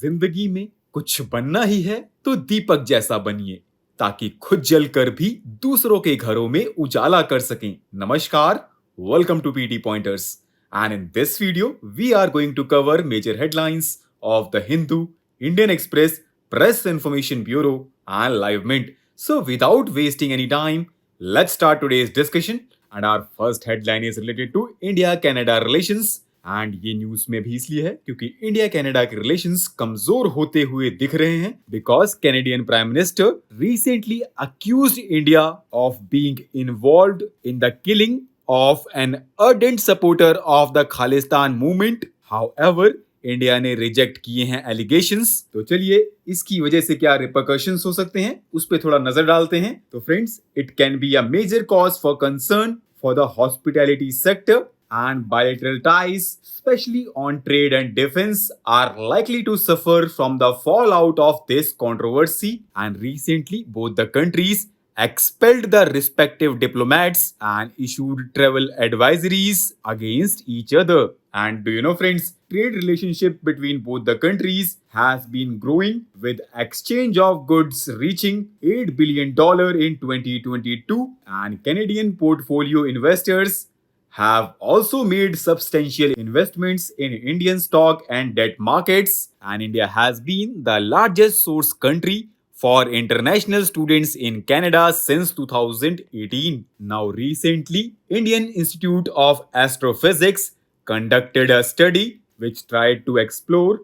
जिंदगी में कुछ बनना ही है तो दीपक जैसा बनिए ताकि खुद जलकर भी दूसरों के घरों में उजाला कर सकें। नमस्कार, welcome to PT pointers and in this video we are going to cover major headlines of the Hindu, Indian Express, Press Information Bureau and Live Mint. So without wasting any time, let's start today's discussion and our first headline is related to India-Canada relations। And ये news में भी इसलिए है क्योंकि India Canada के relations कमजोर होते हुए दिख रहे हैं because Canadian prime minister recently accused India of being involved in the killing of an ardent supporter of the Khalistan movement. However India ने रिजेक्ट किए हैं एलिगेशंस। तो चलिए इसकी वजह से क्या रिपरकशंस हो सकते हैं उस पर थोड़ा नजर डालते हैं। तो friends, it can be a major cause for concern for the hospitality sector and bilateral ties, especially on trade and defense, are likely to suffer from the fallout of this controversy. And recently, both the countries expelled the respective diplomats and issued travel advisories against each other. And do you know, friends, trade relationship between both the countries has been growing with exchange of goods reaching $8 billion in 2022, and Canadian portfolio investors have also made substantial investments in Indian stock and debt markets, and India has been the largest source country for international students in Canada since 2018. Now recently, Indian Institute of Astrophysics conducted a study which tried to explore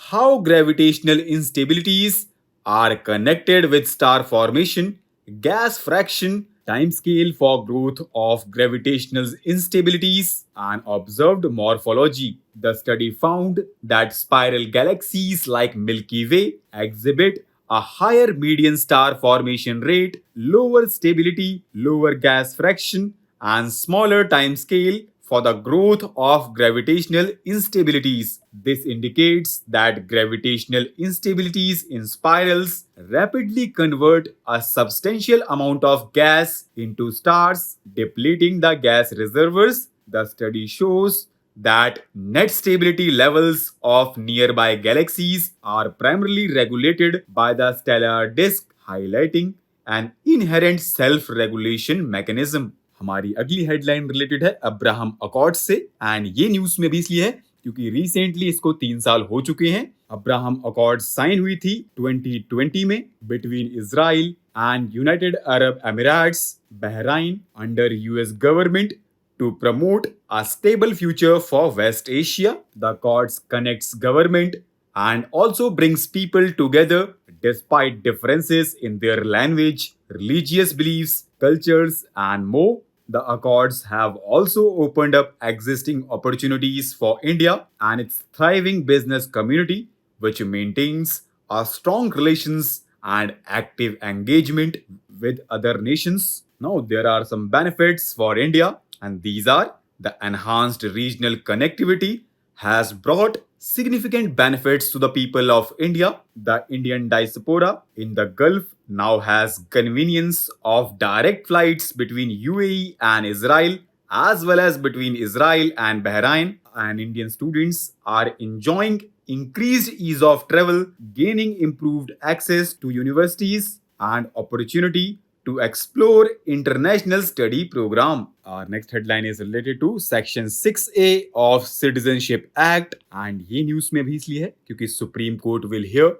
how gravitational instabilities are connected with star formation, gas fraction, timescale for growth of gravitational instabilities, and observed morphology. The study found that spiral galaxies like Milky Way exhibit a higher median star formation rate, lower stability, lower gas fraction, and smaller timescale for the growth of gravitational instabilities. This indicates that gravitational instabilities in spirals rapidly convert a substantial amount of gas into stars, depleting the gas reservoirs. The study shows that net stability levels of nearby galaxies are primarily regulated by the stellar disk, highlighting an inherent self-regulation mechanism. हमारी अगली headline related है Abraham accord से and ये news में भी इसलिए है क्योंकि रिसेंटली इसको 3 साल हो चुके हैं। अब्राहम अकॉर्ड साइन हुई थी 2020 में between Israel and United Arab Emirates Bahrain under US government to promote a stable future for West Asia. The Accords connects government and also brings people together despite differences in their language, religious beliefs, cultures, and more. The Accords have also opened up existing opportunities for India and its thriving business community, which maintains a strong relations and active engagement with other nations. Now, there are some benefits for India, and these are the enhanced regional connectivity has brought significant benefits to the people of India. The Indian diaspora in the Gulf now has convenience of direct flights between UAE and Israel, as well as between Israel and Bahrain, and Indian students are enjoying increased ease of travel, gaining improved access to universities and opportunity to explore international study program. Our next headline is related to Section 6A of Citizenship Act, and ये news में भी इसलिए है क्योंकि supreme court will hear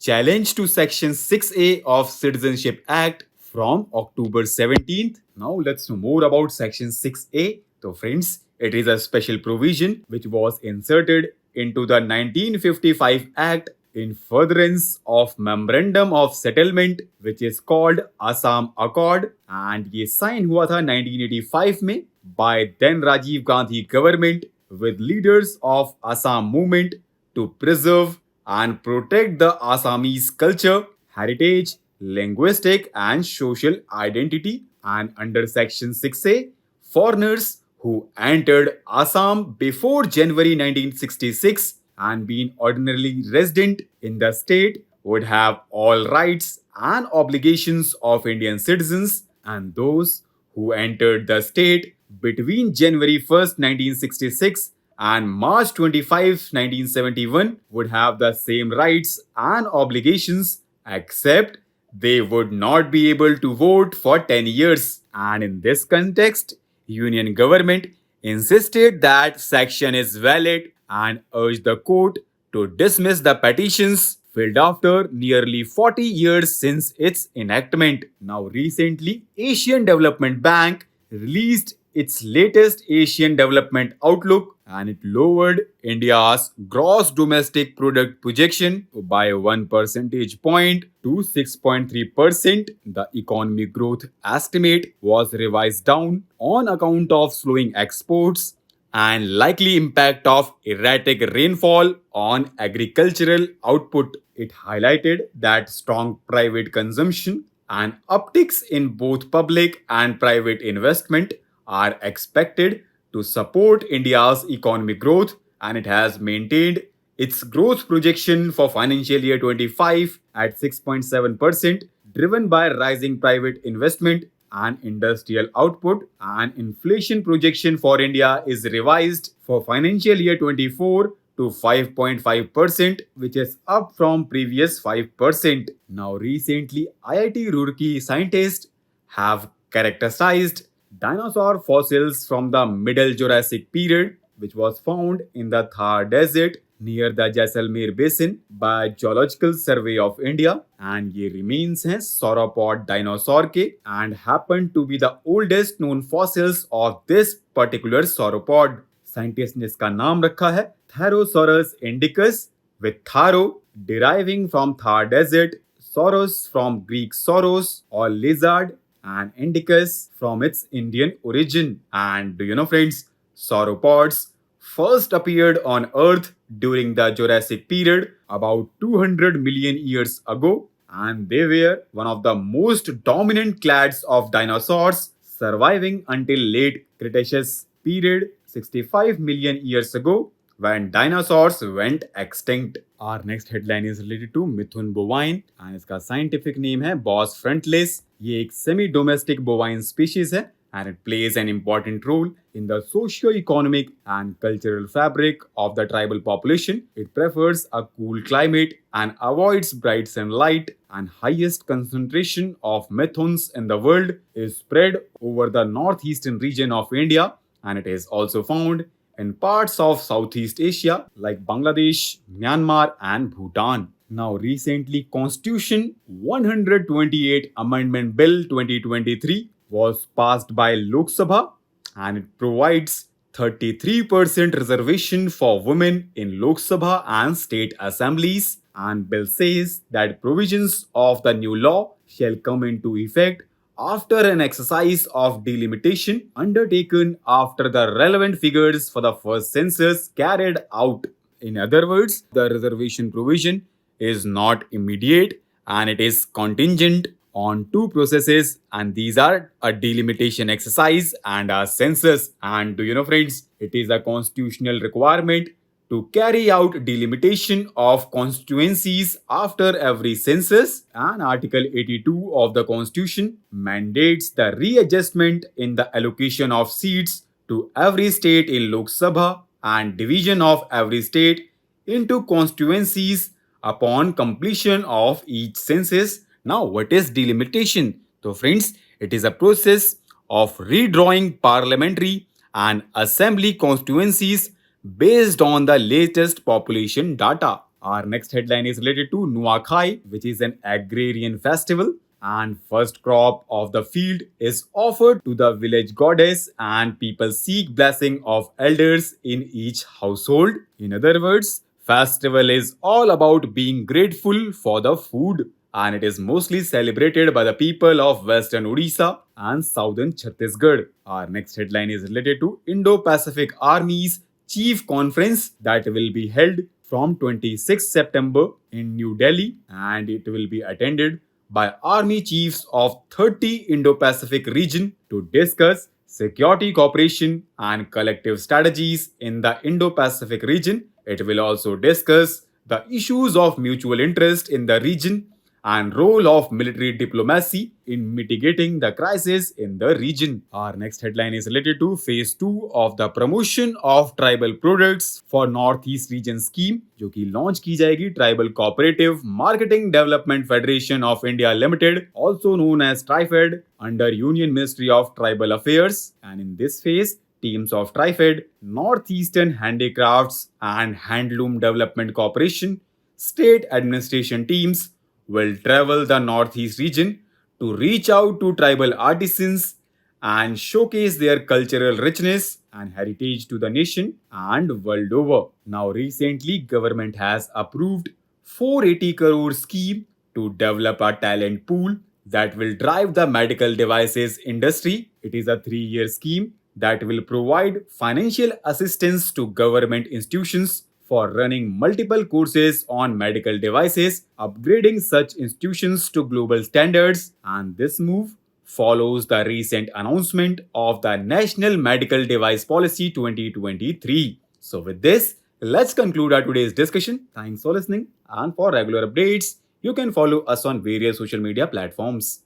challenge to Section 6A of Citizenship Act from October 17th. Now let's know more about Section 6A. So friends, it is a special provision which was inserted into the 1955 Act in furtherance of Memorandum of Settlement which is called Assam Accord, and ये sign हुआ था 1985 में by then Rajiv Gandhi government with leaders of Assam movement to preserve and protect the Assamese culture, heritage, linguistic and social identity. And under Section 6A, foreigners who entered Assam before January 1966 and been ordinarily resident in the state would have all rights and obligations of Indian citizens, and those who entered the state between January 1st, 1966 and March 25, 1971 would have the same rights and obligations, except they would not be able to vote for 10 years. And in this context, Union government insisted that section is valid and urged the court to dismiss the petitions filed after nearly 40 years since its enactment. Now recently, Asian Development Bank released its latest Asian Development Outlook, and it lowered India's gross domestic product projection by 1 percentage point to 6.3%. The economy growth estimate was revised down on account of slowing exports and likely impact of erratic rainfall on agricultural output. It highlighted that strong private consumption and upticks in both public and private investment are expected to support India's economic growth, and it has maintained its growth projection for financial year 25 at 6.7%, driven by rising private investment and industrial output. And inflation projection for India is revised for financial year 24 to 5.5%, which is up from previous 5%. Now recently, IIT Roorkee scientists have characterized dinosaur fossils from the Middle Jurassic period, which was found in the Thar Desert near the Jaisalmer Basin by Geological Survey of India, and ये remains हैं sauropod dinosaur के and happen to be the oldest known fossils of this particular sauropod. Scientists ने इसका नाम रखा है Tharosaurus indicus, with Tharo deriving from Thar Desert, Saurus from Greek Sauros or lizard, and Indicus from its Indian origin. And do you know, friends, sauropods first appeared on Earth during the Jurassic period about 200 million years ago, and they were one of the most dominant clades of dinosaurs, surviving until late Cretaceous period 65 million years ago, when dinosaurs went extinct. Our next headline is related to Mithun bovine, and इसका scientific name है Bos frontalis. ये एक semi-domestic bovine species है, and it plays an important role in the socio-economic and cultural fabric of the tribal population. It prefers a cool climate and avoids bright sunlight, and highest concentration of Mithuns in the world is spread over the northeastern region of India, and it is also found in parts of Southeast Asia like Bangladesh, Myanmar, and Bhutan. Now, recently, Constitution 128 Amendment Bill 2023 was passed by Lok Sabha, and it provides 33% reservation for women in Lok Sabha and state assemblies. And bill says that provisions of the new law shall come into effect after an exercise of delimitation undertaken after the relevant figures for the first census carried out. In other words, the reservation provision is not immediate and it is contingent on two processes, and these are a delimitation exercise and a census. And do you know, friends, it is a constitutional requirement to carry out delimitation of constituencies after every census, and Article 82 of the Constitution mandates the readjustment in the allocation of seats to every state in Lok Sabha and division of every state into constituencies upon completion of each census. Now, what is delimitation? So, friends, it is a process of redrawing parliamentary and assembly constituencies based on the latest population data. Our next headline is related to Nuakhai, which is an agrarian festival, and first crop of the field is offered to the village goddess, and people seek blessing of elders in each household. In other words, festival is all about being grateful for the food, and it is mostly celebrated by the people of Western Odisha and Southern Chhattisgarh. Our next headline is related to Indo-Pacific Armies Chief Conference that will be held from 26 September in New Delhi, and it will be attended by army chiefs of 30 Indo-Pacific region to discuss security cooperation and collective strategies in the Indo-Pacific region. It will also discuss the issues of mutual interest in the region and role of military diplomacy in mitigating the crisis in the region. Our next headline is related to phase 2 of the promotion of tribal products for Northeast region scheme, जो कि launch की जाएगी tribal cooperative marketing development federation of India limited, also known as TriFed, under Union Ministry of Tribal Affairs. And in this phase, teams of TriFed, Northeastern Handicrafts and Handloom Development Corporation, state administration teams will travel the Northeast region to reach out to tribal artisans and showcase their cultural richness and heritage to the nation and world over. Now recently government has approved 480 crore scheme to develop a talent pool that will drive the medical devices industry. It is a 3-year scheme that will provide financial assistance to government institutions for running multiple courses on medical devices, upgrading such institutions to global standards, and this move follows the recent announcement of the National Medical Device Policy 2023. So with this, let's conclude our today's discussion. Thanks for listening, and for regular updates, you can follow us on various social media platforms.